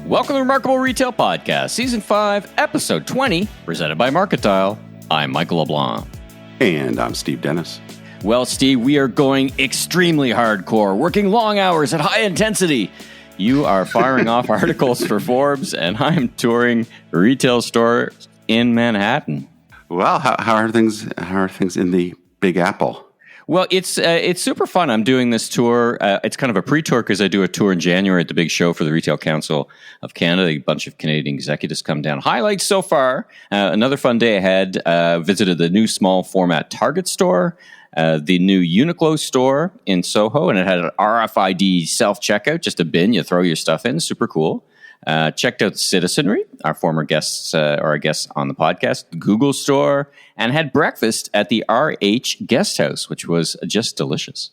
Welcome to the Remarkable Retail Podcast, Season 5, Episode 20, presented by Marketile. I'm Michael LeBlanc. And I'm Steve Dennis. Well, Steve, we are going extremely hardcore, working long hours at high intensity. You are firing off articles for Forbes, and I'm touring retail stores in Manhattan. Well, how are things? How are things in the Big Apple? Well, it's super fun. I'm doing this tour. It's kind of a pre-tour because I do a tour in January at the big show for the Retail Council of Canada. A bunch of Canadian executives come down. Highlights so far. Another fun day ahead. Visited the new small format Target store, the new Uniqlo store in Soho, and it had an RFID self-checkout, just a bin. You throw your stuff in. Super cool. Checked out Citizenry, our former guests, or our guests on the podcast, the Google store, and had breakfast at the RH Guest House, which was just delicious.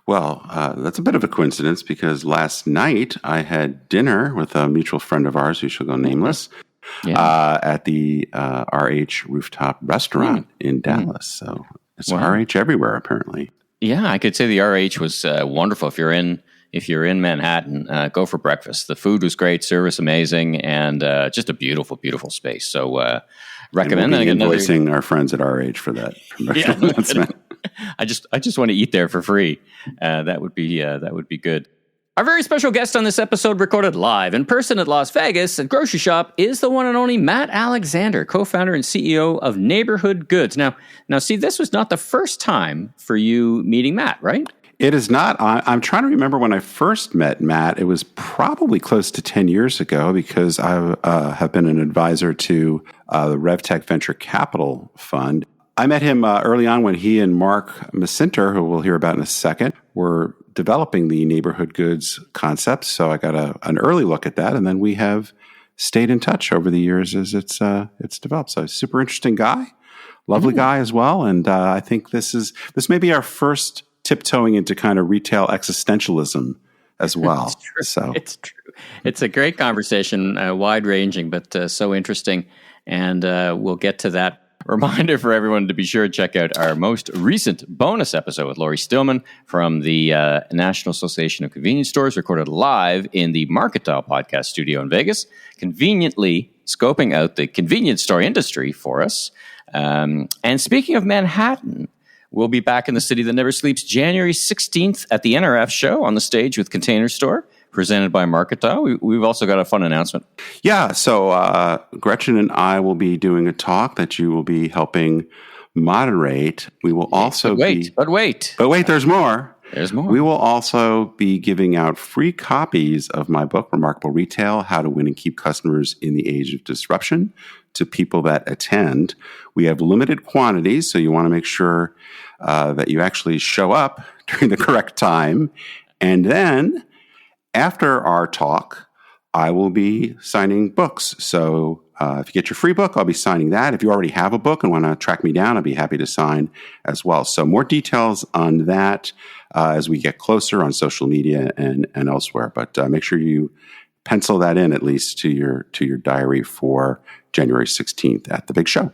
Well, that's a bit of a coincidence because last night I had dinner with a mutual friend of ours, who shall go nameless, at the RH Rooftop Restaurant in Dallas. So it's RH everywhere, apparently. Yeah, I could say the RH was wonderful. If you're in Manhattan, go for breakfast. The food was great, service amazing, and just a beautiful, beautiful space. So recommend that. Invoicing our friends at RH for that promotional announcement. I just want to eat there for free. That would be good. Our very special guest on this episode, recorded live in person at Las Vegas at Grocery Shop, is the one and only Matt Alexander, co-founder and CEO of Neighborhood Goods. Now, see, this was not the first time for you meeting Matt, right? It is not. I'm trying to remember when I first met Matt. It was probably close to 10 years ago because I have been an advisor to the RevTech Venture Capital Fund. I met him early on when he and Mark Macinter, who we'll hear about in a second, were developing the Neighborhood Goods concept. So I got an early look at that, and then we have stayed in touch over the years as it's developed. So super interesting guy, lovely guy as well, and I think this may be our first tiptoeing into kind of retail existentialism as well. It's true. So it's true. It's a great conversation, wide ranging, but so interesting. And we'll get to that. Reminder for everyone to be sure to check out our most recent bonus episode with Laurie Stillman from the National Association of Convenience Stores, recorded live in the Marketile podcast studio in Vegas, conveniently scoping out the convenience store industry for us. And speaking of Manhattan, we'll be back in the city that never sleeps January 16th at the NRF show on the stage with Container Store, presented by Marketile. We've also got a fun announcement. Yeah, so Gretchen and I will be doing a talk that you will be helping moderate. We will also But wait, there's more. There's more. We will also be giving out free copies of my book, Remarkable Retail, How to Win and Keep Customers in the Age of Disruption, to people that attend. We have limited quantities, so you want to make sure that you actually show up during the correct time. And then after our talk, I will be signing books. So if you get your free book, I'll be signing that. If you already have a book and want to track me down, I'll be happy to sign as well. So more details on that as we get closer on social media and elsewhere. But make sure you pencil that in at least to your diary for January 16th at the big show.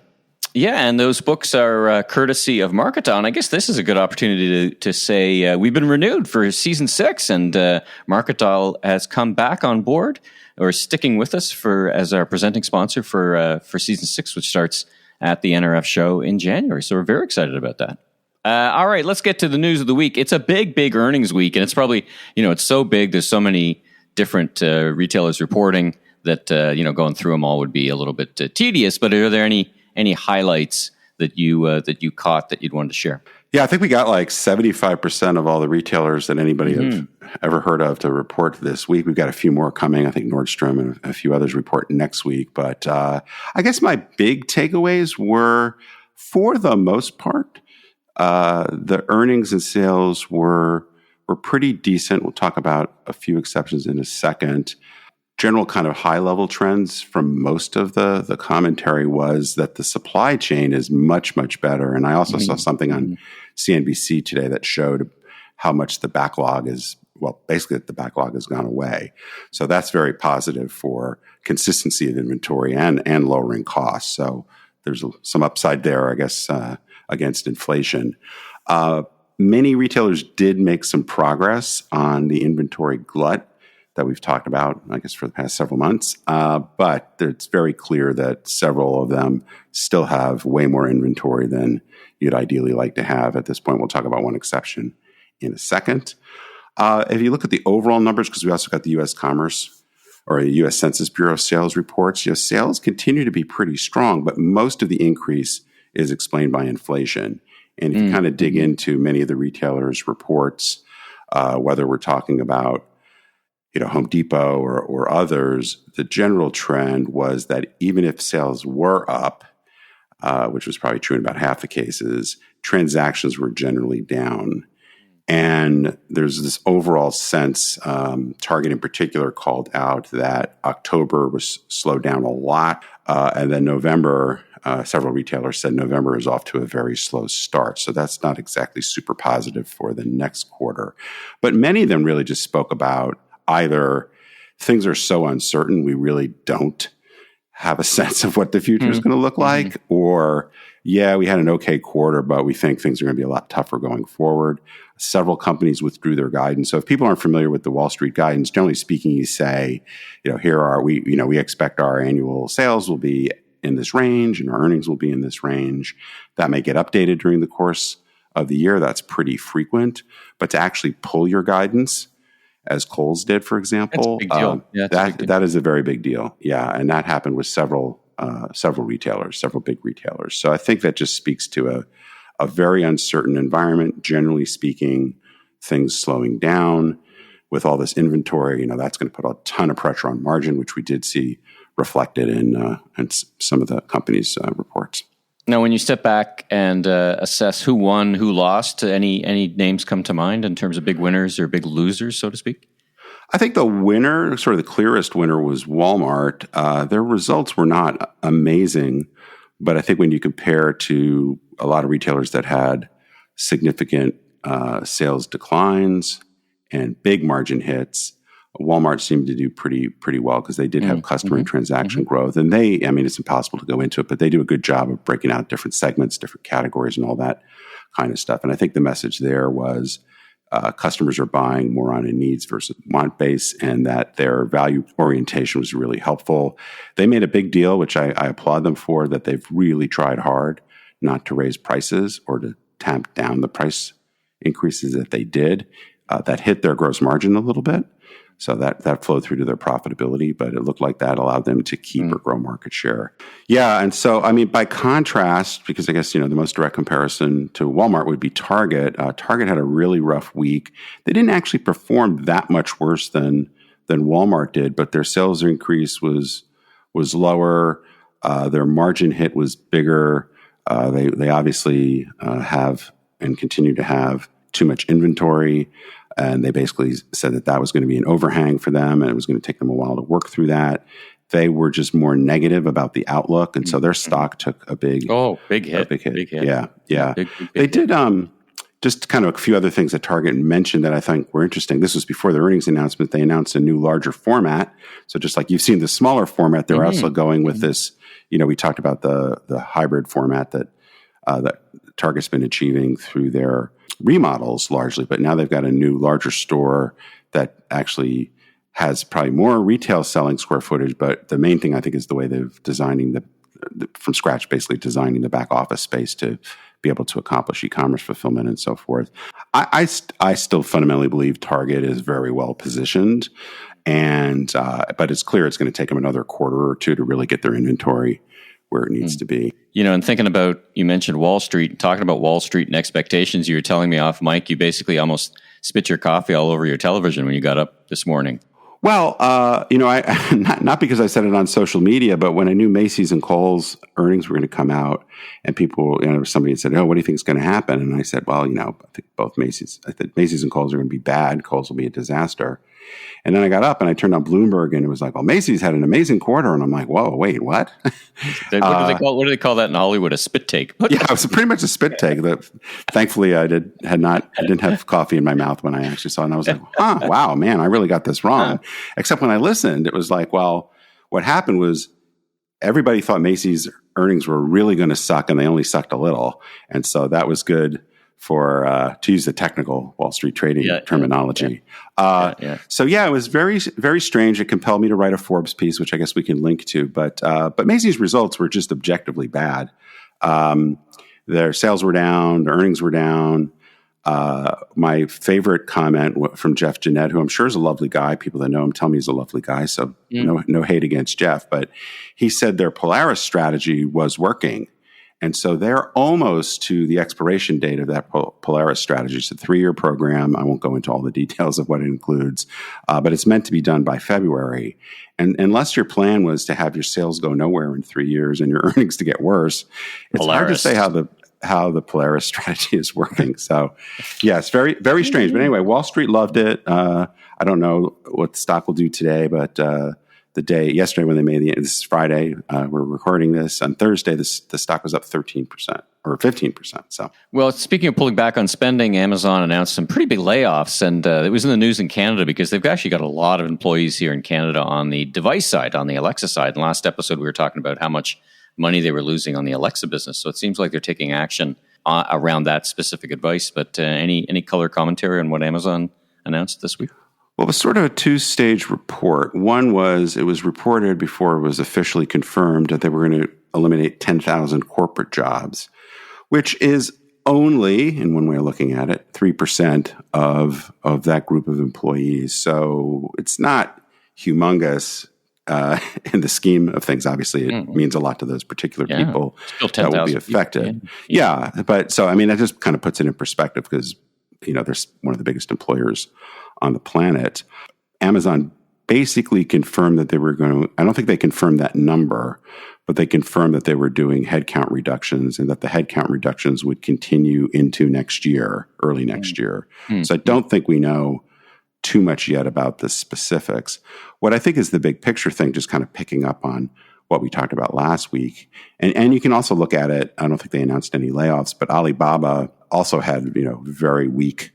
Yeah, and those books are courtesy of Marketile. And I guess this is a good opportunity to say we've been renewed for Season 6, and Marketile has come back on board, or sticking with us as our presenting sponsor for Season 6, which starts at the NRF show in January. So we're very excited about that. All right, let's get to the news of the week. It's a big earnings week, and it's probably, it's so big, there's so many different retailers reporting that, going through them all would be a little bit tedious. But are there any highlights that you caught that you'd want to share? Yeah, I think we got like 75% of all the retailers that anybody have ever heard of to report this week. We've got a few more coming. I think Nordstrom and a few others report next week. But I guess my big takeaways were, for the most part, the earnings and sales were pretty decent. We'll talk about a few exceptions in a second. General kind of high-level trends from most of the commentary was that the supply chain is much, much better. And I also saw something on CNBC today that showed how much the backlog is, basically the backlog has gone away. So that's very positive for consistency of inventory and lowering costs. So there's some upside there, I guess, against inflation. Many retailers did make some progress on the inventory glut that we've talked about, I guess, for the past several months. But it's very clear that several of them still have way more inventory than you'd ideally like to have at this point. We'll talk about one exception in a second. If you look at the overall numbers, because we also got the U.S. Commerce or the U.S. Census Bureau sales reports, sales continue to be pretty strong, but most of the increase is explained by inflation. And if you kind of dig into many of the retailers' reports, whether we're talking about Home Depot or others, the general trend was that even if sales were up, which was probably true in about half the cases, transactions were generally down. And there's this overall sense, Target in particular called out that October was slowed down a lot. And then November, several retailers said November is off to a very slow start. So that's not exactly super positive for the next quarter. But many of them really just spoke about either things are so uncertain, we really don't have a sense of what the future is going to look like, or, yeah, we had an okay quarter, but we think things are going to be a lot tougher going forward. Several companies withdrew their guidance. So if people aren't familiar with the Wall Street guidance, generally speaking, you say, here are we, we expect our annual sales will be in this range and our earnings will be in this range. That may get updated during the course of the year. That's pretty frequent. But to actually pull your guidance, as Kohl's did, for example, that's a big deal. That is a very big deal. Yeah, and that happened with several retailers, several big retailers. So I think that just speaks to a very uncertain environment. Generally speaking, things slowing down with all this inventory. That's going to put a ton of pressure on margin, which we did see reflected in some of the companies' reports. Now, when you step back and assess who won, who lost, any names come to mind in terms of big winners or big losers, so to speak? I think the winner, sort of the clearest winner, was Walmart. Their results were not amazing, but I think when you compare to a lot of retailers that had significant sales declines and big margin hits, Walmart seemed to do pretty well because they did have customer and transaction growth. And it's impossible to go into it, but they do a good job of breaking out different segments, different categories, and all that kind of stuff. And I think the message there was customers are buying more on a needs versus want base, and that their value orientation was really helpful. They made a big deal, which I applaud them for, that they've really tried hard not to raise prices or to tamp down the price increases that they did. That hit their gross margin a little bit. So that flowed through to their profitability, but it looked like that allowed them to keep or grow market share. Yeah, and so, by contrast, because I guess, the most direct comparison to Walmart would be Target. Target had a really rough week. They didn't actually perform that much worse than Walmart did, but their sales increase was lower. Their margin hit was bigger. They obviously have and continue to have too much inventory. And they basically said that was going to be an overhang for them, and it was going to take them a while to work through that. They were just more negative about the outlook, and so their stock took a big hit. Big hit. Yeah. They did just kind of a few other things that Target mentioned that I think were interesting. This was before the earnings announcement. They announced a new, larger format. So just like you've seen the smaller format, they're also going with this. We talked about the hybrid format that Target's been achieving through their remodels largely, but now they've got a new, larger store that actually has probably more retail selling square footage. But the main thing I think is the way they've designing from scratch, basically designing the back office space to be able to accomplish e-commerce fulfillment and so forth. I still fundamentally believe Target is very well positioned, and but it's clear it's going to take them another quarter or two to really get their inventory where it needs to be. And thinking about, you mentioned Wall Street, talking about Wall Street and expectations, you were telling me off mic, you basically almost spit your coffee all over your television when you got up this morning. Well, I not because I said it on social media, but when I knew Macy's and Kohl's earnings were going to come out, and people, somebody had said, "Oh, what do you think is going to happen?" And I said, "Well, I think Macy's and Kohl's are going to be bad. Kohl's will be a disaster." And then I got up and I turned on Bloomberg, and it was like, "Well, Macy's had an amazing quarter," and I'm like, "Whoa, wait, what?" What do they call that in Hollywood? A spit take? Yeah, it was pretty much a spit take. That thankfully I didn't have coffee in my mouth when I actually saw it, and I was like, wow, man, I really got this wrong. Except when I listened, it was like, well, what happened was everybody thought Macy's earnings were really going to suck, and they only sucked a little, and so that was good to use the technical Wall Street trading terminology. So it was very, very strange. It compelled me to write a Forbes piece, which I guess we can link to. But Macy's results were just objectively bad. Their sales were down, their earnings were down. My favorite comment from Jeff Jeanette, who I'm sure is a lovely guy. People that know him tell me he's a lovely guy. So no hate against Jeff, but he said their Polaris strategy was working. And so they're almost to the expiration date of that Polaris strategy. It's a 3-year program. I won't go into all the details of what it includes, but it's meant to be done by February. And unless your plan was to have your sales go nowhere in 3 years and your earnings to get worse, it's hard to say how the Polaris strategy is working. So, it's very, very strange. But anyway, Wall Street loved it. I don't know what the stock will do today, but yesterday when they made this is Friday, we're recording this on Thursday, the stock was up 13% or 15%. So, well, speaking of pulling back on spending, Amazon announced some pretty big layoffs, and it was in the news in Canada because they've actually got a lot of employees here in Canada on the device side, on the Alexa side. In the last episode, we were talking about how much money they were losing on the Alexa business. So it seems like they're taking action around that specific advice. But any color commentary on what Amazon announced this week? Well, it was sort of a 2-stage report. One was it was reported before it was officially confirmed that they were going to eliminate 10,000 corporate jobs, which is only, in one way of looking at it, 3% of that group of employees. So it's not humongous in the scheme of things. Obviously, it means a lot to those particular people that will be affected. But so, I mean, that just kind of puts it in perspective because, they're one of the biggest employers on the planet. Amazon basically confirmed that they were going to, I don't think they confirmed that number, but they confirmed that they were doing headcount reductions and that the headcount reductions would continue into next year, early next year. So I don't think we know too much yet about the specifics. What I think is the big picture thing, just kind of picking up on what we talked about last week. And you can also look at it, I don't think they announced any layoffs, but Alibaba also had, very weak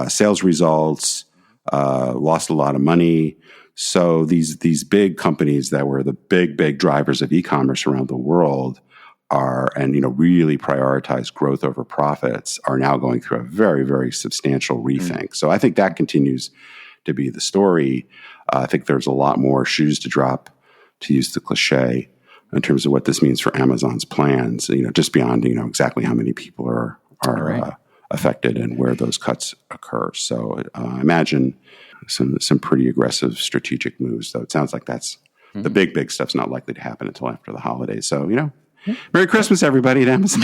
sales results, lost a lot of money. So these big companies that were the big drivers of e-commerce around the world really prioritize growth over profits are now going through a very, very substantial rethink. So I think that continues to be the story. I think there's a lot more shoes to drop, to use the cliche, in terms of what this means for Amazon's plans, just beyond, exactly how many people are affected and where those cuts occur. So I imagine some pretty aggressive strategic moves, though. It sounds like that's the big stuff's not likely to happen until after the holidays. So, Merry Christmas, everybody at Amazon.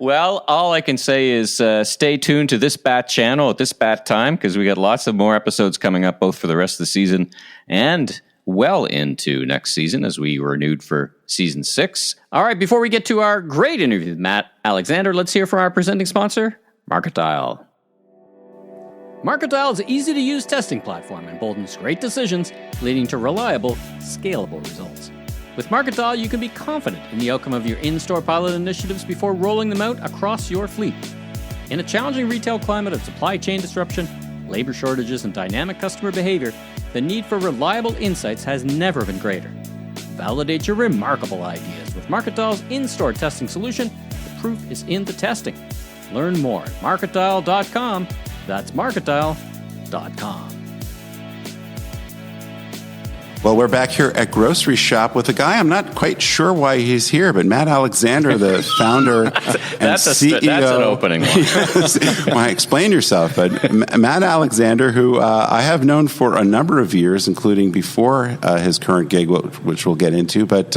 Well, all I can say is stay tuned to this Bat channel at this Bat time because we got lots of more episodes coming up, both for the rest of the season and well into next season as we renewed for season 6. All right, before we get to our great interview with Matt Alexander, let's hear from our presenting sponsor, Marketile. Marketile is an easy-to-use testing platform and emboldens great decisions, leading to reliable, scalable results. With Marketile, you can be confident in the outcome of your in-store pilot initiatives before rolling them out across your fleet. In a challenging retail climate of supply chain disruption, labor shortages, and dynamic customer behavior, the need for reliable insights has never been greater. Validate your remarkable ideas with Marketile's in-store testing solution. The proof is in the testing. Learn more at Marketile.com. That's Marketile.com. Well, we're back here at Grocery Shop with a guy, I'm not quite sure why he's here, but Matt Alexander, the founder and CEO. That's an opening one. Well, explain yourself. But Matt Alexander, who I have known for a number of years, including before his current gig, which we'll get into. But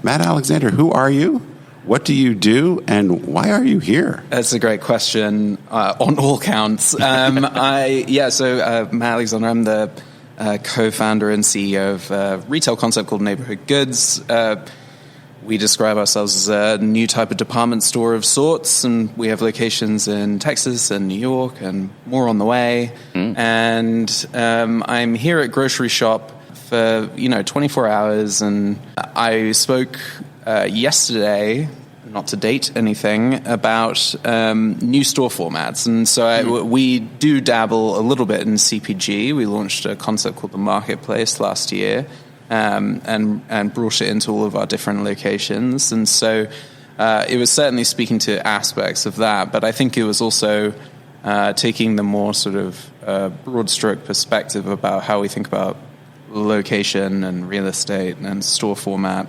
Matt Alexander, who are you? What do you do, and why are you here? That's a great question on all counts. So Matt Alexander, I'm the co-founder and CEO of a retail concept called Neighborhood Goods. We describe ourselves as a new type of department store of sorts, and we have locations in Texas and New York and more on the way. And I'm here at Grocery Shop for 24 hours, and I spoke yesterday, not to date anything, about new store formats. And so we do dabble a little bit in CPG. We launched a concept called the Marketplace last year and brought it into all of our different locations. And so it was certainly speaking to aspects of that, but I think it was also taking the more sort of broad stroke perspective about how we think about location and real estate and store format,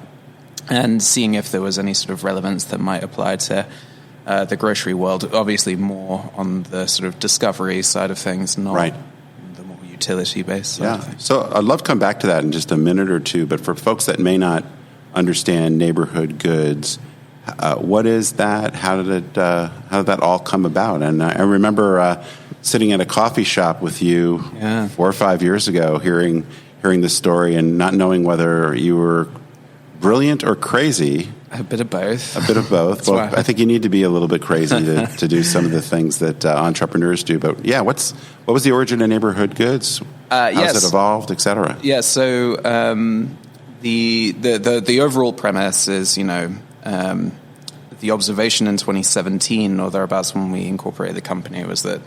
and seeing if there was any sort of relevance that might apply to the grocery world. Obviously more on the sort of discovery side of things, not the more utility-based side of things. So I'd love to come back to that in just a minute or two, but for folks that may not understand neighborhood goods, what is that? How did that all come about? And I remember sitting at a coffee shop with you 4 or 5 years ago, hearing the story and not knowing whether you were brilliant or crazy. A bit of both. Well, I think you need to be a little bit crazy to do some of the things that entrepreneurs do. But yeah, what was the origin of neighborhood goods? How has it evolved, et cetera? Yeah, so the overall premise is, the observation in 2017 or thereabouts when we incorporated the company was that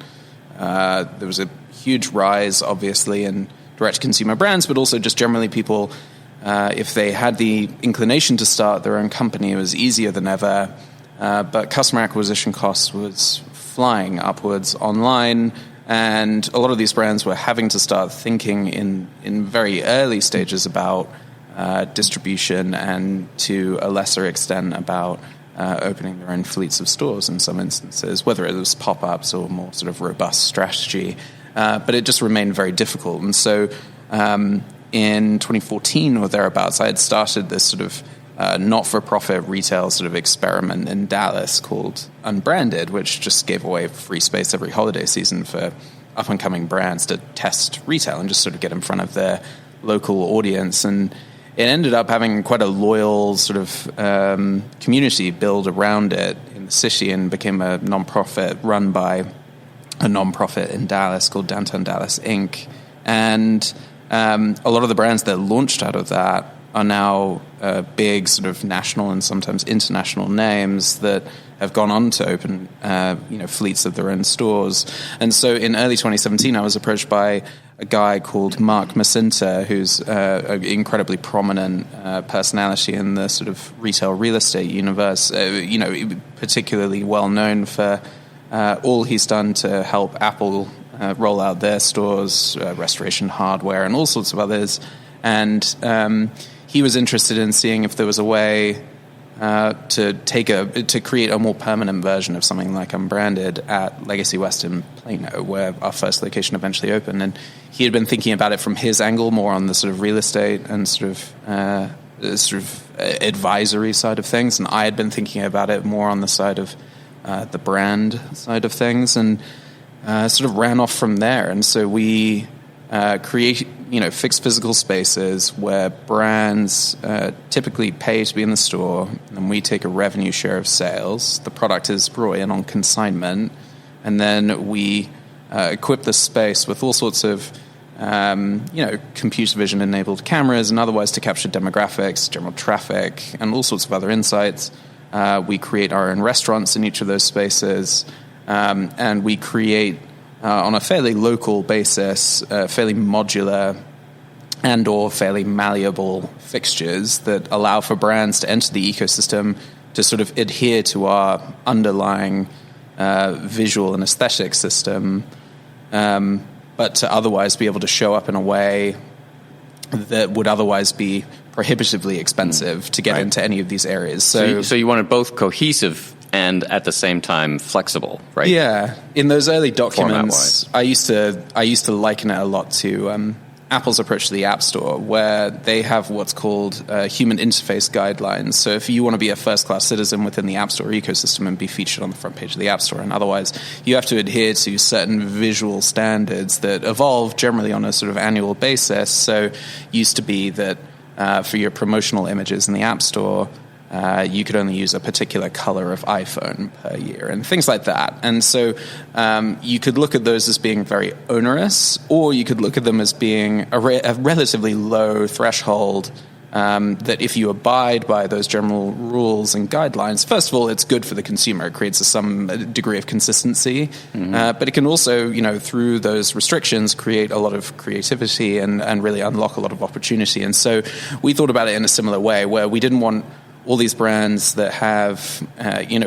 there was a huge rise, obviously, in direct-to-consumer brands, but also just generally people, if they had the inclination to start their own company, it was easier than ever, but customer acquisition costs was flying upwards online, and a lot of these brands were having to start thinking in very early stages about distribution and, to a lesser extent, about opening their own fleets of stores in some instances, whether it was pop-ups or more sort of robust strategy. But it just remained very difficult. And so in 2014 or thereabouts, I had started this sort of not-for-profit retail sort of experiment in Dallas called Unbranded, which just gave away free space every holiday season for up-and-coming brands to test retail and just sort of get in front of their local audience. And it ended up having quite a loyal sort of community build around it in the city and became a nonprofit run by a nonprofit in Dallas called Downtown Dallas Inc. And a lot of the brands that launched out of that are now big sort of national and sometimes international names that have gone on to open fleets of their own stores. And so in early 2017, I was approached by a guy called Mark Macinta, who's an incredibly prominent personality in the sort of retail real estate universe, particularly well known for all he's done to help Apple roll out their stores, Restoration Hardware, and all sorts of others. And he was interested in seeing if there was a way to create a more permanent version of something like Unbranded at Legacy West in Plano, where our first location eventually opened. And he had been thinking about it from his angle, more on the sort of real estate and sort of advisory side of things, and I had been thinking about it more on the side of the brand side of things, and sort of ran off from there. And so we create fixed physical spaces where brands typically pay to be in the store, and we take a revenue share of sales. The product is brought in on consignment, and then we equip the space with all sorts of computer vision enabled cameras and otherwise to capture demographics, general traffic, and all sorts of other insights. We create our own restaurants in each of those spaces, and we create on a fairly local basis, fairly modular and or fairly malleable fixtures that allow for brands to enter the ecosystem to sort of adhere to our underlying visual and aesthetic system, but to otherwise be able to show up in a way that would otherwise be prohibitively expensive to get into any of these areas. So you wanted both cohesive and at the same time flexible, right? Yeah. In those early documents, I used to liken it a lot to Apple's approach to the App Store, where they have what's called human interface guidelines. So if you want to be a first-class citizen within the App Store ecosystem and be featured on the front page of the App Store, and otherwise you have to adhere to certain visual standards that evolve generally on a sort of annual basis. So used to be that for your promotional images in the App Store, you could only use a particular color of iPhone per year and things like that. And so you could look at those as being very onerous, or you could look at them as being a relatively low threshold that if you abide by those general rules and guidelines, first of all, it's good for the consumer. It creates some degree of consistency, but it can also, through those restrictions, create a lot of creativity and really unlock a lot of opportunity. And so we thought about it in a similar way, where we didn't want all these brands that have,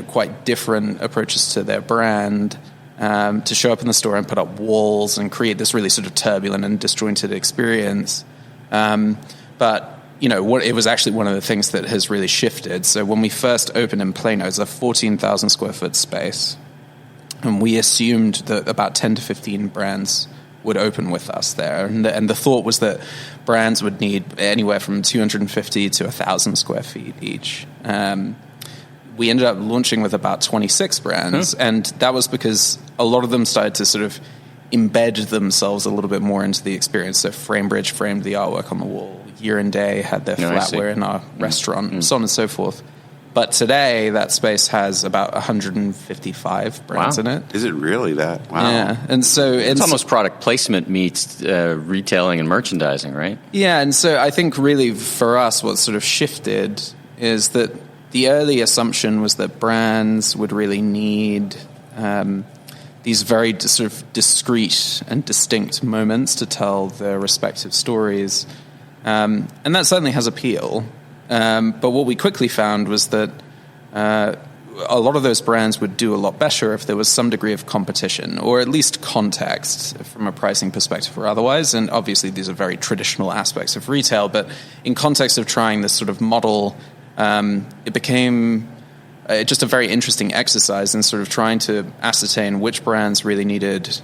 quite different approaches to their brand, to show up in the store and put up walls and create this really sort of turbulent and disjointed experience. But it was actually one of the things that has really shifted. So when we first opened in Plano, it's a 14,000 square foot space, and we assumed that about 10 to 15 brands would open with us there. And the thought was that brands would need anywhere from 250 to 1,000 square feet each. We ended up launching with about 26 brands, and that was because a lot of them started to sort of embed themselves a little bit more into the experience. So Framebridge framed the artwork on the wall. Year and Day had their flatware in our restaurant, and so on and so forth. But today, that space has about 155 brands in it. Is it really that? Wow. Yeah. And so it's almost product placement meets retailing and merchandising, right? Yeah. And so I think really for us, what sort of shifted is that the early assumption was that brands would really need these very sort of discrete and distinct moments to tell their respective stories. And that certainly has appeal. But what we quickly found was that a lot of those brands would do a lot better if there was some degree of competition, or at least context from a pricing perspective or otherwise. And obviously these are very traditional aspects of retail, but in context of trying this sort of model, it became just a very interesting exercise in sort of trying to ascertain which brands really needed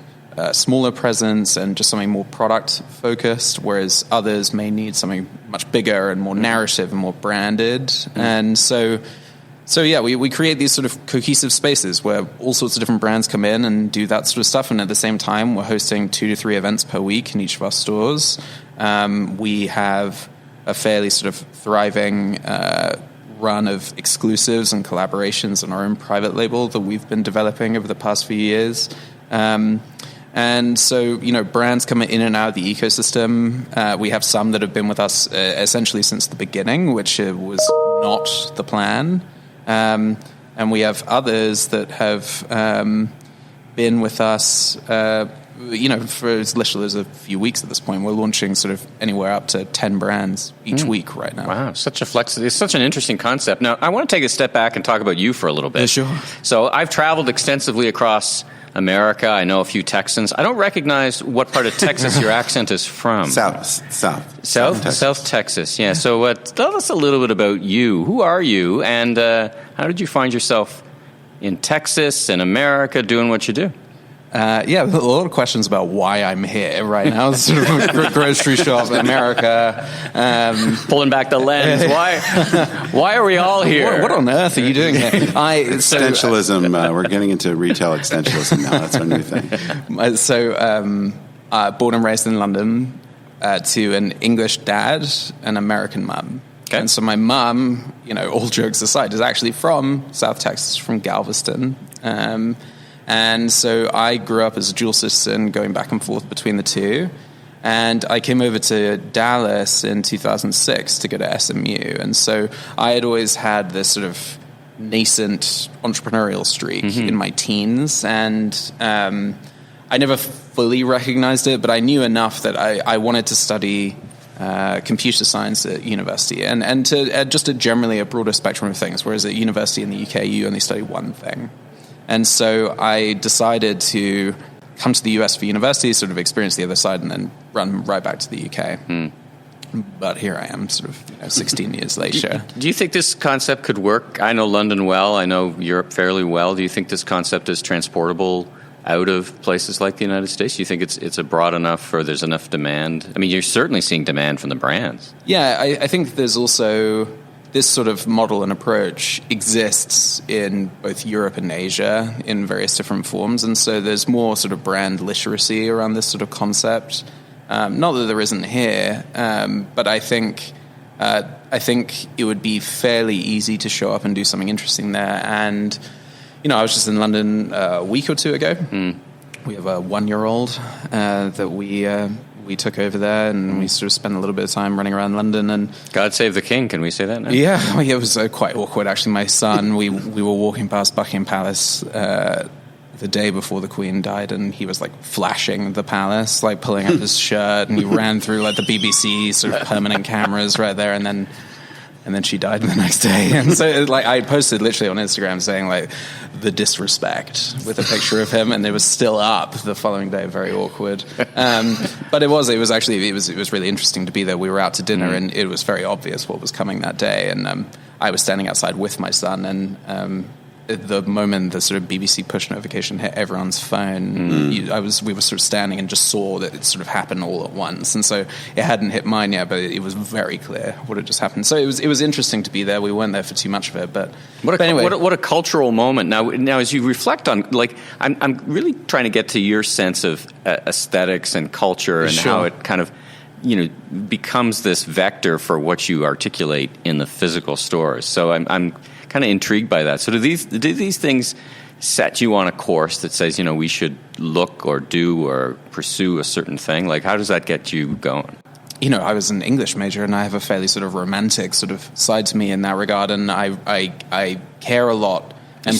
smaller presence and just something more product focused, whereas others may need something much bigger and more narrative and more branded. And so we create these sort of cohesive spaces where all sorts of different brands come in and do that sort of stuff. And at the same time, we're hosting 2 to 3 events per week in each of our stores. We have a fairly sort of thriving run of exclusives and collaborations on our own private label that we've been developing over the past few years. And so, brands come in and out of the ecosystem. We have some that have been with us essentially since the beginning, which was not the plan. And we have others that have been with us, for as little as a few weeks at this point. We're launching sort of anywhere up to 10 brands each week right now. Wow, it's such an interesting concept. Now, I want to take a step back and talk about you for a little bit. Yeah, sure. So I've traveled extensively across America. I know a few Texans. I don't recognize what part of Texas your accent is from. South Texas. Yeah. So tell us a little bit about you. Who are you, and how did you find yourself in Texas and America doing what you do? A lot of questions about why I'm here right now. Sort of a grocery shop in America. Pulling back the lens. Why are we all here? What on earth are you doing here? Existentialism. We're getting into retail existentialism now. That's our new thing. Born and raised in London to an English dad and American mum. Okay. And so my mum, all jokes aside, is actually from South Texas, from Galveston. And so I grew up as a dual citizen, going back and forth between the two. And I came over to Dallas in 2006 to go to SMU. And so I had always had this sort of nascent entrepreneurial streak in my teens. And I never fully recognized it, but I knew enough that I wanted to study computer science at university and to just generally a broader spectrum of things, whereas at university in the UK, you only study one thing. And so I decided to come to the US for university, sort of experience the other side, and then run right back to the UK. But here I am, sort of 16 years later. Do you think this concept could work? I know London well. I know Europe fairly well. Do you think this concept is transportable out of places like the United States? Do you think it's a broad enough, or there's enough demand? I mean, you're certainly seeing demand from the brands. Yeah, I think there's also this sort of model and approach exists in both Europe and Asia in various different forms. And so there's more sort of brand literacy around this sort of concept. Not that there isn't here, but I think it would be fairly easy to show up and do something interesting there. And, I was just in London a week or two ago. We have a 1-year-old that we took over there, and we sort of spent a little bit of time running around London. And God save the king. Can we say that now? Yeah, it was quite awkward, actually. My son, we were walking past Buckingham Palace the day before the Queen died, and he was like flashing the palace, like pulling up his shirt, and he ran through like the BBC sort of permanent cameras right there, and then And then she died the next day. And so, like, I posted literally on Instagram saying, like, the disrespect with a picture of him, and it was still up the following day. Very awkward. But it was really interesting to be there. We were out to dinner, and it was very obvious what was coming that day. And I was standing outside with my son, and the moment the sort of BBC push notification hit everyone's phone, we were sort of standing and just saw that it sort of happened all at once. And so it hadn't hit mine yet, but it was very clear what had just happened. So it was interesting to be there. We weren't there for too much of it, but anyway. What a cultural moment. Now, as you reflect on, like, I'm really trying to get to your sense of aesthetics and culture and how it kind of, becomes this vector for what you articulate in the physical stores. So I'm kind of intrigued by that. So do these things set you on a course that says, we should look or do or pursue a certain thing? Like, how does that get you going? I was an English major, and I have a fairly sort of romantic sort of side to me in that regard, and I care a lot. A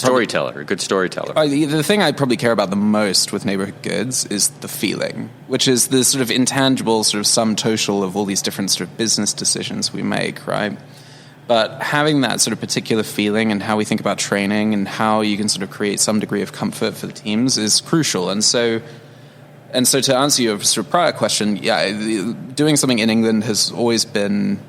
good storyteller. The thing I probably care about the most with neighborhood goods is the feeling, which is the sort of intangible sort of sum total of all these different sort of business decisions we make, right? But having that sort of particular feeling and how we think about training and how you can sort of create some degree of comfort for the teams is crucial. And so to answer your sort of prior question, doing something in England has always been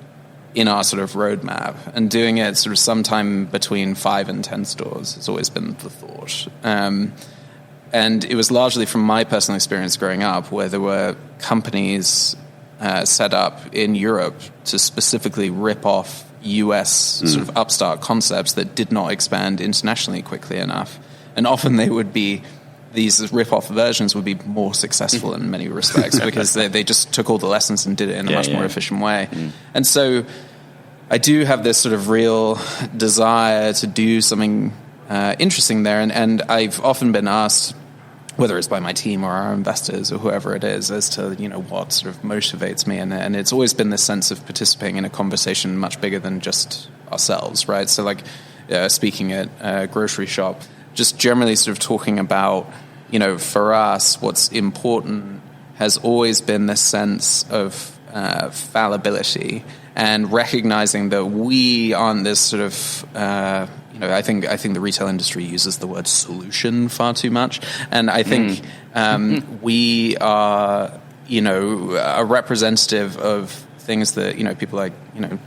in our sort of roadmap, and doing it sort of sometime between 5 and 10 stores has always been the thought. And it was largely from my personal experience growing up, where there were companies set up in Europe to specifically rip off US sort of upstart concepts that did not expand internationally quickly enough. And often these rip-off versions would be more successful in many respects because they just took all the lessons and did it in a much more efficient way. And so I do have this sort of real desire to do something interesting there. And I've often been asked, whether it's by my team or our investors or whoever it is, as to, what sort of motivates me. And it's always been this sense of participating in a conversation much bigger than just ourselves, right? So like speaking at a grocery shop, just generally sort of talking about, for us, what's important has always been this sense of fallibility and recognizing that we aren't this sort of, I think the retail industry uses the word solution far too much. And I think we are, a representative of things that, people like,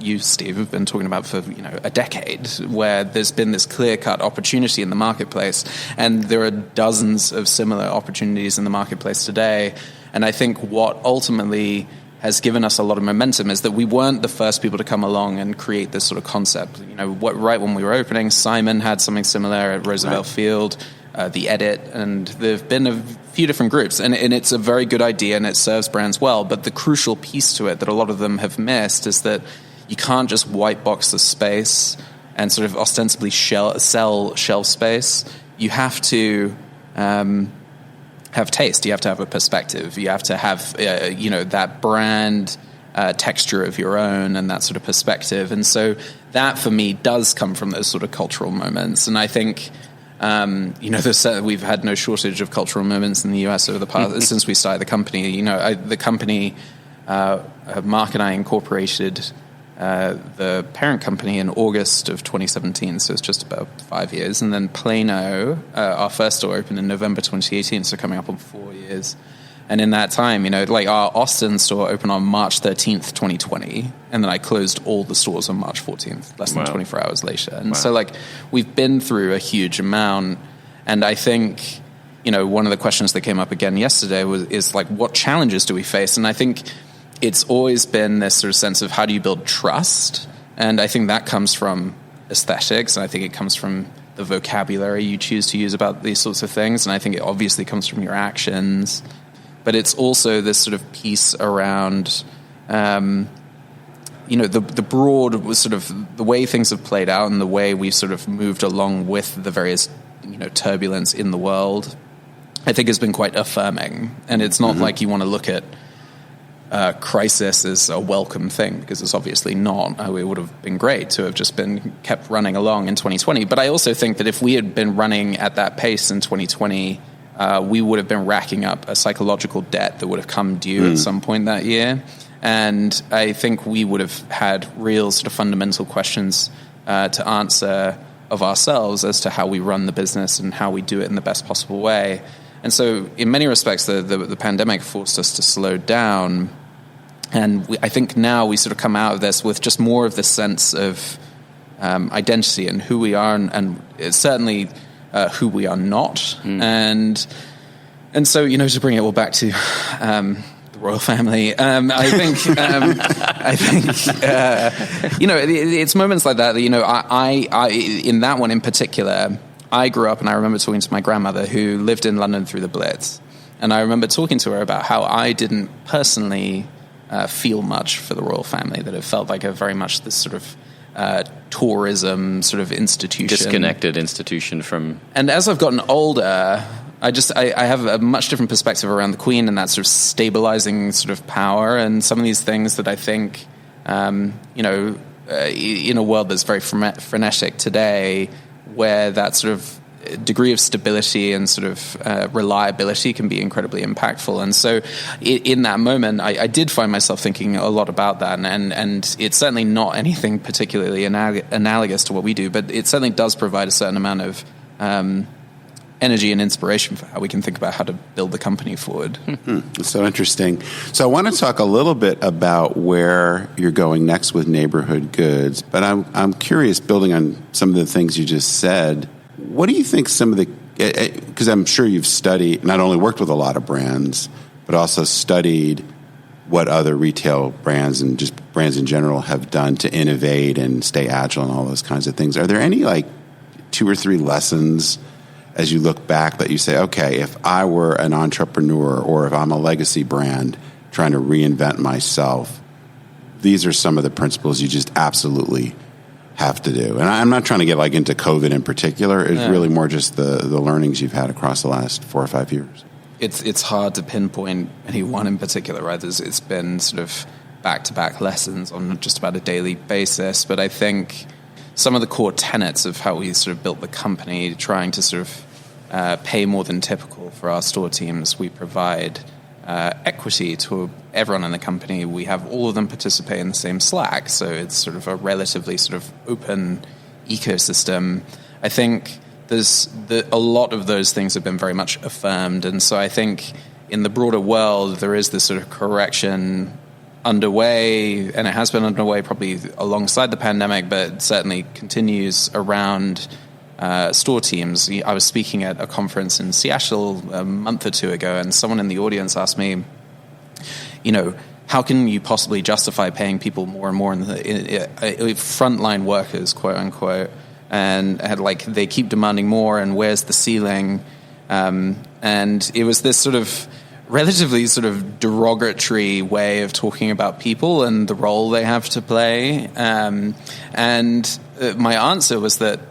you, Steve, have been talking about for, a decade, where there's been this clear-cut opportunity in the marketplace, and there are dozens of similar opportunities in the marketplace today. And I think what ultimately has given us a lot of momentum is that we weren't the first people to come along and create this sort of concept. Right when we were opening, Simon had something similar at Roosevelt Field, The Edit, and there have been a few different groups, and it's a very good idea and it serves brands well, but the crucial piece to it that a lot of them have missed is that you can't just white box the space and sort of ostensibly sell shelf space. You have to have taste, you have to have a perspective, you have to have that brand texture of your own and that sort of perspective. And so that for me does come from those sort of cultural moments. And I think we've had no shortage of cultural moments in the US over the past since we started the company. The company, Mark and I incorporated the parent company in August of 2017, so it's just about 5 years. And then Plano, our first store, opened in November 2018, so coming up on 4 years. And in that time, our Austin store opened on March 13th, 2020, and then I closed all the stores on March 14th, less than 24 hours later. And so, we've been through a huge amount. And I think, one of the questions that came up again yesterday is what challenges do we face? And I think it's always been this sort of sense of how do you build trust? And I think that comes from aesthetics, and I think it comes from the vocabulary you choose to use about these sorts of things. And I think it obviously comes from your actions. But it's also this sort of piece around, the broad sort of the way things have played out and the way we've sort of moved along with the various, turbulence in the world, I think has been quite affirming. And it's not like you want to look at crisis as a welcome thing, because it's obviously not. It would have been great to have just been kept running along in 2020. But I also think that if we had been running at that pace in 2020, we would have been racking up a psychological debt that would have come due at some point that year. And I think we would have had real sort of fundamental questions to answer of ourselves as to how we run the business and how we do it in the best possible way. And so in many respects, the pandemic forced us to slow down. And I think now we sort of come out of this with just more of this sense of identity and who we are, and certainly who we are not. And so, to bring it all back to the royal family, I think it's moments like that I in that one in particular, I grew up and I remember talking to my grandmother who lived in London through the Blitz, and I remember talking to her about how I didn't personally feel much for the royal family, that it felt like a very much this sort of tourism sort of institution, disconnected institution from. And as I've gotten older, I have a much different perspective around the Queen and that sort of stabilizing sort of power, and some of these things that I think, in a world that's very frenetic today, where that sort of degree of stability and sort of reliability can be incredibly impactful. And so in that moment, I did find myself thinking a lot about that. And it's certainly not anything particularly analogous to what we do, but it certainly does provide a certain amount of energy and inspiration for how we can think about how to build the company forward. It's so interesting. So I want to talk a little bit about where you're going next with Neighborhood Goods, but I'm curious, building on some of the things you just said, what do you think some of the, because I'm sure you've studied, not only worked with a lot of brands, but also studied what other retail brands and just brands in general have done to innovate and stay agile and all those kinds of things. Are there any 2 or 3 lessons as you look back that you say, okay, if I were an entrepreneur or if I'm a legacy brand trying to reinvent myself, these are some of the principles you just absolutely have to do? And I'm not trying to get into COVID in particular. It's really more just the learnings you've had across the last 4 or 5 years. It's hard to pinpoint any one in particular, right? It's been sort of back-to-back lessons on just about a daily basis. But I think some of the core tenets of how we sort of built the company, trying to sort of pay more than typical for our store teams. We provide equity to everyone in the company. We have all of them participate in the same Slack, so it's sort of a relatively sort of open ecosystem. I think there's a lot of those things have been very much affirmed, and so I think in the broader world there is this sort of correction underway, and it has been underway probably alongside the pandemic, but certainly continues around store teams. I was speaking at a conference in Seattle a month or 2 ago, and someone in the audience asked me, how can you possibly justify paying people more and more in frontline workers, quote unquote, and they keep demanding more, and where's the ceiling? And it was this sort of relatively sort of derogatory way of talking about people and the role they have to play. And my answer was that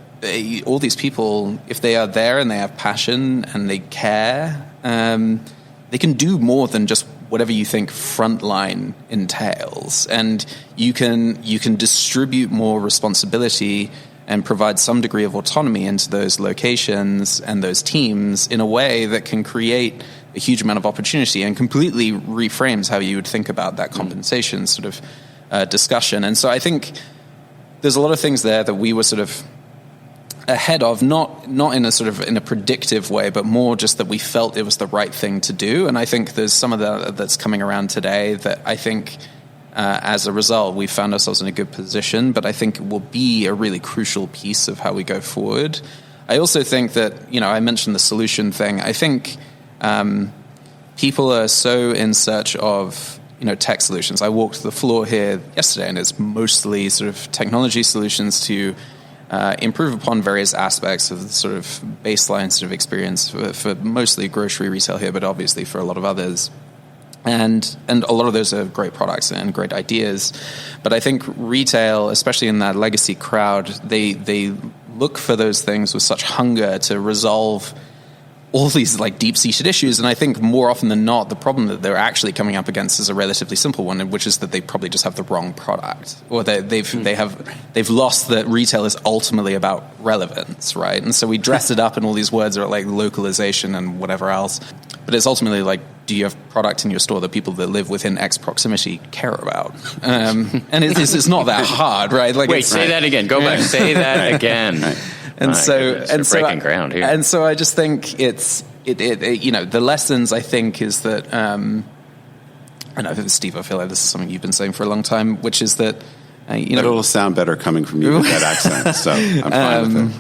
all these people, if they are there and they have passion and they care, they can do more than just whatever you think frontline entails. And you can distribute more responsibility and provide some degree of autonomy into those locations and those teams in a way that can create a huge amount of opportunity and completely reframes how you would think about that compensation sort of discussion. And so I think there's a lot of things there that we were sort of ahead of, not in a sort of in a predictive way, but more just that we felt it was the right thing to do. And I think there's some of that that's coming around today that I think as a result we found ourselves in a good position, but I think it will be a really crucial piece of how we go forward. I also think that, I mentioned the solution thing. I think people are so in search of tech solutions. I walked the floor here yesterday, and it's mostly sort of technology solutions to improve upon various aspects of the sort of baseline sort of experience for mostly grocery retail here, but obviously for a lot of others. And a lot of those are great products and great ideas. But I think retail, especially in that legacy crowd, they look for those things with such hunger to resolve all these deep-seated issues. And I think more often than not, the problem that they're actually coming up against is a relatively simple one, which is that they probably just have the wrong product, or they've lost that retail is ultimately about relevance, right? And so we dress it up in all these words like localization and whatever else, but it's ultimately do you have product in your store that people that live within X proximity care about? And it's not that hard, right? Like, wait, say that again. Go back. Say that again. And breaking ground here. And so I just think the lessons I think is that, and I think Steve, I feel like this is something you've been saying for a long time, which is that, but it'll sound better coming from you with that accent, so I'm fine with it.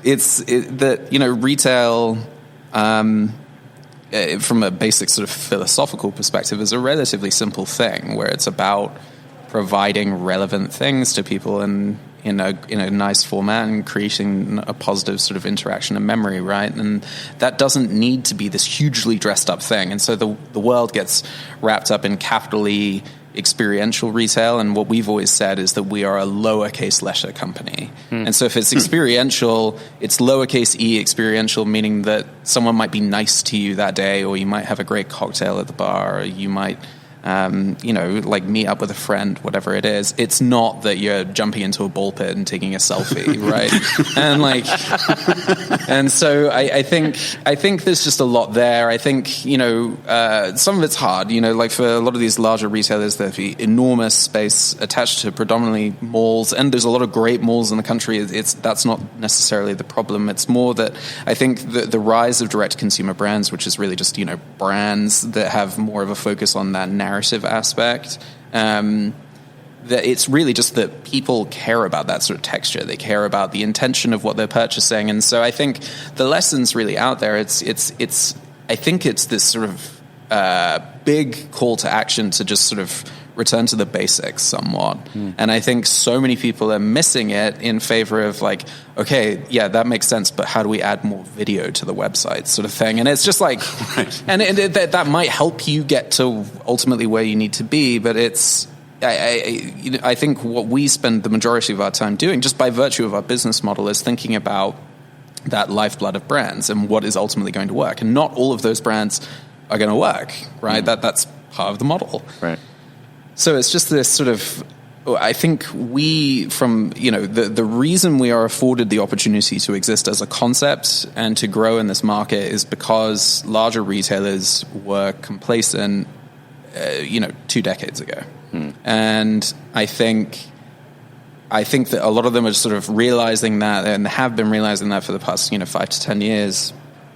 It's that, retail, from a basic sort of philosophical perspective, is a relatively simple thing where it's about providing relevant things to people in a nice format and creating a positive sort of interaction and memory, right? And that doesn't need to be this hugely dressed up thing. And so the world gets wrapped up in capitally experiential retail, and what we've always said is that we are a lowercase letter company. And so if it's experiential, it's lowercase e experiential, meaning that someone might be nice to you that day, or you might have a great cocktail at the bar, or you might like meet up with a friend, whatever it is. It's not that you're jumping into a ball pit and taking a selfie, right? And so I think there's just a lot there. I think, some of it's hard, like for a lot of these larger retailers, there's the enormous space attached to predominantly malls, and there's a lot of great malls in the country. That's not necessarily the problem. It's more that I think the rise of direct consumer brands, which is really just, brands that have more of a focus on that narrative aspect, that it's really just that people care about that sort of texture. They care about the intention of what they're purchasing, and so I think the lesson's really out there. I think it's this sort of big call to action to just sort of return to the basics somewhat. And I think so many people are missing it in favor of like, okay, yeah, that makes sense, but how do we add more video to the website sort of thing? And it's just like, right. and that might help you get to ultimately where you need to be, but it's, I think what we spend the majority of our time doing, just by virtue of our business model, is thinking about that lifeblood of brands and what is ultimately going to work. And not all of those brands are going to work, right? That's part of the model. Right. So it's just this sort of, I think the reason we are afforded the opportunity to exist as a concept and to grow in this market is because larger retailers were complacent, 2 decades ago. And I think that a lot of them are sort of realizing that, and have been realizing that for the past, 5 to 10 years.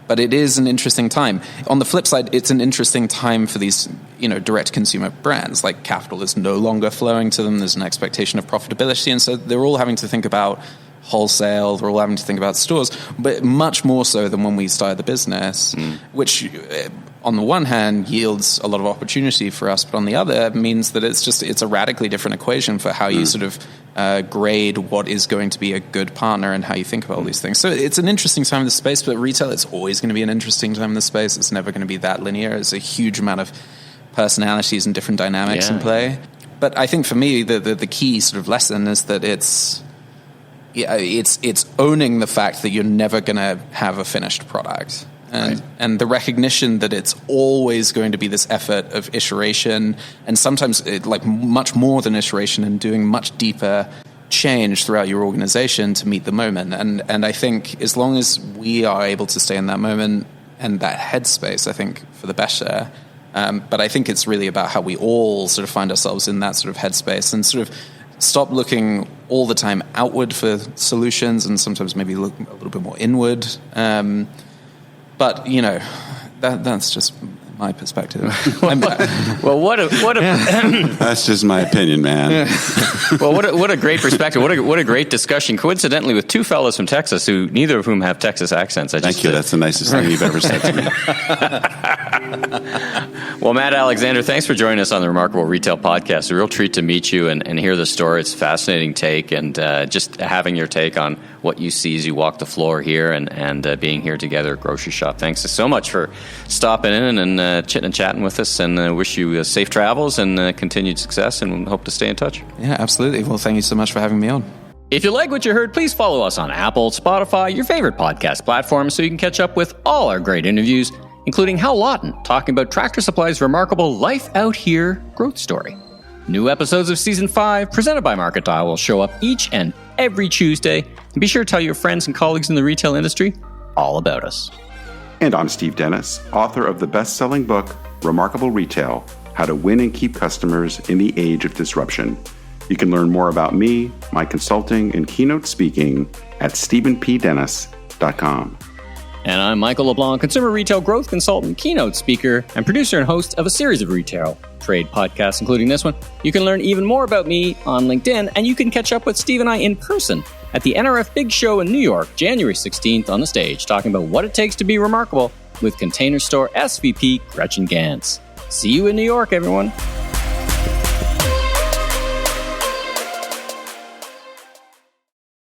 But it is an interesting time. On the flip side, it's an interesting time for these, direct consumer brands. Like, capital is no longer flowing to them. There's an expectation of profitability. And so they're all having to think about wholesale. They're all having to think about stores, but much more so than when we started the business, which on the one hand yields a lot of opportunity for us, but on the other means that it's a radically different equation for how you sort of grade what is going to be a good partner and how you think about all these things. So it's an interesting time in the space, but retail, it's always going to be an interesting time in the space. It's never going to be that linear. There's a huge amount of personalities and different dynamics in play. But I think for me, the key sort of lesson is that it's owning the fact that you're never going to have a finished product. And the recognition that it's always going to be this effort of iteration, and sometimes much more than iteration, and doing much deeper change throughout your organization to meet the moment. And I think as long as we are able to stay in that moment and that headspace, I think for the better. But I think it's really about how we all sort of find ourselves in that sort of headspace and sort of stop looking all the time outward for solutions, and sometimes maybe look a little bit more inward. But that's just my perspective. Well, what a that's just my opinion, man. Well, what a great perspective. What a great discussion. Coincidentally, with two fellows from Texas, who neither of whom have Texas accents. Thank you. That's the nicest thing you've ever said to me. Well, Matt Alexander, thanks for joining us on the Remarkable Retail Podcast. A real treat to meet you and hear the story. It's a fascinating take, and just having your take on what you see as you walk the floor here and being here together at Grocery Shop. Thanks so much for stopping in and chitting and chatting with us, and wish you safe travels and continued success, and hope to stay in touch. Yeah, absolutely. Well, thank you so much for having me on. If you like what you heard, please follow us on Apple, Spotify, your favorite podcast platform, so you can catch up with all our great interviews, including Hal Lawton talking about Tractor Supply's remarkable Life Out Here growth story. New episodes of Season 5, presented by Market Dial, will show up each and every Tuesday, and be sure to tell your friends and colleagues in the retail industry all about us. And I'm Steve Dennis, author of the best-selling book, Remarkable Retail: How to Win and Keep Customers in the Age of Disruption. You can learn more about me, my consulting, and keynote speaking at StephenPDennis.com. And I'm Michael LeBlanc, consumer retail growth consultant, keynote speaker, and producer and host of a series of retail trade podcasts, including this one. You can learn even more about me on LinkedIn, and you can catch up with Steve and I in person at the NRF Big Show in New York, January 16th on the stage, talking about what it takes to be remarkable with Container Store SVP Gretchen Gans. See you in New York, everyone.